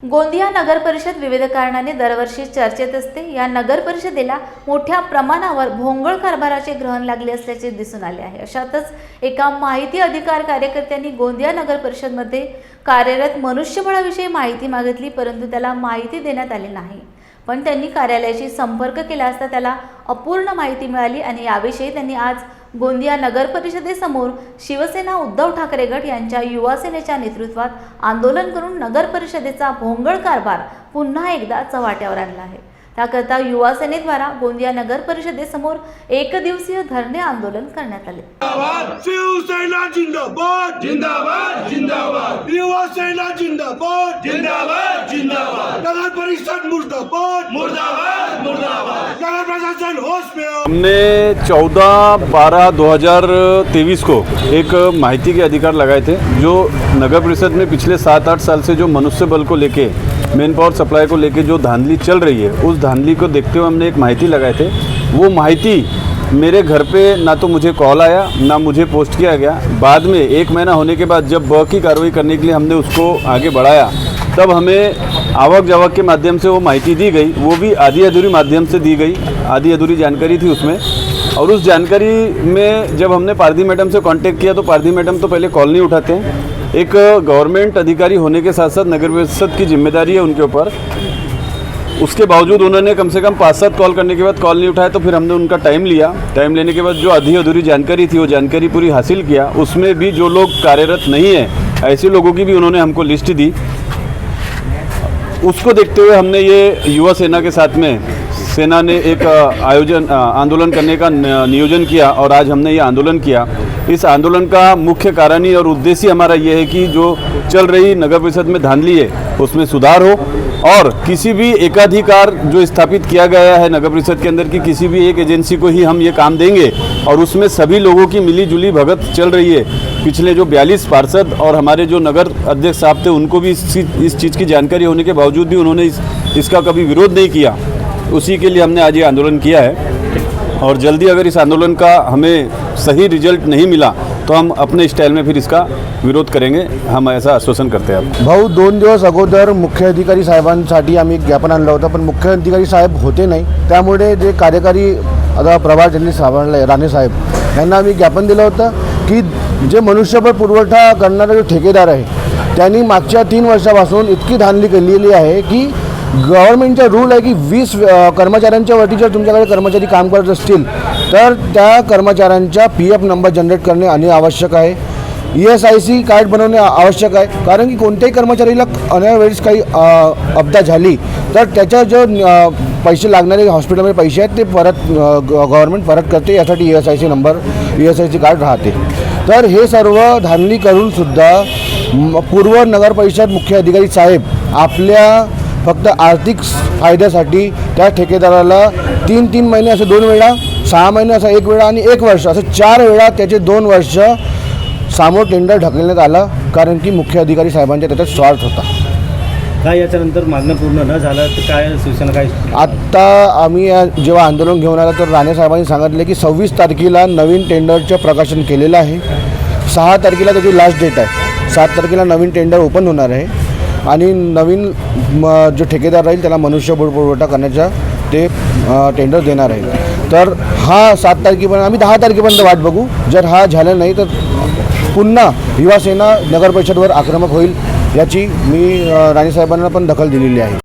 गोंदिया नगर परिषद विविध कारणाने दरवर्षी चर्चेत असते। या नगर परिषदेला मोठ्या प्रमाणावर भोंगळ कारभाराचे ग्रहण लागले असल्याचे दिसून आले आहे। अशातच एका माहिती अधिकार कार्यकर्त्यांनी गोंदिया नगर परिषदमध्ये कार्यरत मनुष्यबळाविषयी माहिती मागितली, परंतु त्याला माहिती देण्यात आली नाही। पण त्यांनी कार्यालयाशी संपर्क केला असता त्याला अपूर्ण माहिती मिळाली आणि याविषयी त्यांनी आज गोंदिया नगर परिषदेसमोर शिवसेना उद्धव ठाकरे गट यांच्या युवा सेनेच्या नेतृत्वात आंदोलन करून नगर परिषदेचा भोंगळ कारभार पुन्हा एकदा चव्हाट्यावर आणला आहे। त्याकरता युवा सेनेद्वारा गोंदिया नगर परिषदेसमोर एक दिवसीय धरणे आंदोलन करण्यात आले। शिवसेना जिंदाबाद जिंदाबाद जिंदाबाद, युवा सेना जिंदाबाद जिंदाबाद जिंदाबाद, नगर परिषद मुर्दाबाद मुर्दाबाद मुर्दाबाद, नगर प्रशासन होश में आओ। हमने 14/12/2023 को एक माहिती के अधिकार लगाए थे, जो नगर परिषद में पिछले 7-8 साल से जो मनुष्य बल को लेके, मेन पावर सप्लाई को लेके जो धांधली चल रही है, उस धांधली को देखते हुए हमने एक माहिती लगाए थे। वो माहिती मेरे घर पे ना तो मुझे कॉल आया ना मुझे पोस्ट किया गया। बाद में 1 महीना होने के बाद जब ब की कार्रवाई करने के लिए हमने उसको आगे बढ़ाया, तब हमें आवक जावक के माध्यम से वो माहिती दी गई। वो भी आधी अधूरी माध्यम से दी गई, आधी अधूरी जानकारी थी उसमें। और उस जानकारी में जब हमने पारदी मैडम से कांटेक्ट किया तो पारदी मैडम तो पहले कॉल नहीं उठाते हैं। एक गवर्नमेंट अधिकारी होने के साथ साथ नगर परिषद की जिम्मेदारी है उनके ऊपर। उसके बावजूद उन्होंने कम से कम 5-7 कॉल करने के बाद कॉल नहीं उठाया, तो फिर हमने उनका टाइम लिया। टाइम लेने के बाद जो आधी अधूरी जानकारी थी वो जानकारी पूरी हासिल किया। उसमें भी जो लोग कार्यरत नहीं है, ऐसे लोगों की भी उन्होंने हमको लिस्ट दी। उसको देखते हुए हमने ये युवा सेना के साथ में सेना ने एक आंदोलन करने का नियोजन किया और आज हमने ये आंदोलन किया। इस आंदोलन का मुख्य कारण ही और उद्देश्य हमारा ये है कि जो चल रही नगर परिषद में धांधली है उसमें सुधार हो, और किसी भी एकाधिकार जो स्थापित किया गया है नगर परिषद के अंदर की किसी भी एक एजेंसी को ही हम ये काम देंगे, और उसमें सभी लोगों की मिली जुली भगत चल रही है। पिछले जो 42 पार्षद और हमारे जो नगर अध्यक्ष साहब थे, उनको भी इस चीज़ की जानकारी होने के बावजूद भी उन्होंने इसका कभी विरोध नहीं किया। उसी के लिए हमने आज ये आंदोलन किया है, और जल्दी अगर इस आंदोलन का हमें सही रिजल्ट नहीं मिला तो हम अपने स्टाईल में फिर इसका विरोध करेंगे, हम ऐसा आश्वासन करते हैं। भाऊ 2 दिवस अगोदर मुख्य अधिकारी साहेबांसाठी आम्ही एक ज्ञापन आणलं होतं, पण मुख्य अधिकारी साहेब होते नाही। त्यामुळे जे कार्यकारी आता प्रभार ज्यांनी साहेबांना राणे साहेब यांना आम्ही ज्ञापन दिलं होतं की जे मनुष्यबळ पुरवठा करणारे जो ठेकेदार आहे त्यांनी मागच्या 3 वर्षापासून इतकी धांधली केलेली आहे की गव्हर्नमेंटचा रूल आहे की 20 कर्मचाऱ्यांच्या वरती जर तुमच्याकडे कर्मचारी काम करत असतील तर त्या कर्मचाऱ्यांचा PF नंबर जनरेट करणे आणि आवश्यक आहे। ESIC कार्ड बनवणे आवश्यक आहे, कारण की कोणत्याही कर्मचारीला अनावेळेस काही अपघात झाली तर त्याच्या जो पैसे लागणारे हॉस्पिटलमध्ये पैसे आहेत ते परत गव्हर्नमेंट परत करते। यासाठी ESIC कार्ड राहते। तर हे सर्व धांधली करून सुद्धा पूर्व नगर परिषद मुख्य अधिकारी साहेब आपल्या फक्त आर्थिक फायद्यासाठी त्या ठेकेदाराला 3 महिने असे 2 वेळा, 6 महिने असा 1 वेळा आणि 1 वर्ष असे 4 वेळा त्याचे 2 वर्ष समोर टेंडर ढकलण्यात आला, कारण की मुख्य अधिकारी साहेबांच्या त्याच्यात स्वार्थ होता। काय याच्यानंतर मागणं पूर्ण न झालं तर काय शिवसेना काय? आत्ता आम्ही जेव्हा आंदोलन घेऊन आलो तर राणे साहेबांनी सांगितले की 26 तारखेला नवीन टेंडरचं प्रकाशन केलेलं आहे। 6 तारखेला त्याची लास्ट डेट आहे। 7 तारखेला नवीन टेंडर ओपन होणार आहे आणि नवीन जो ठेकेदार राहील त्याला मनुष्यबळ पुरवठा करण्याचा ते टेंडर देणार आहे। तर हा 7 तारखेपर्यंत आम्ही 10 तारखेपर्यंत वाट बघू। जर हा झालं नाही तर पुन्हा युवा सेना नगर परिषदवर आक्रमक होईल, याची मी राणे साहेबांना पण दखल दिलेली आहे।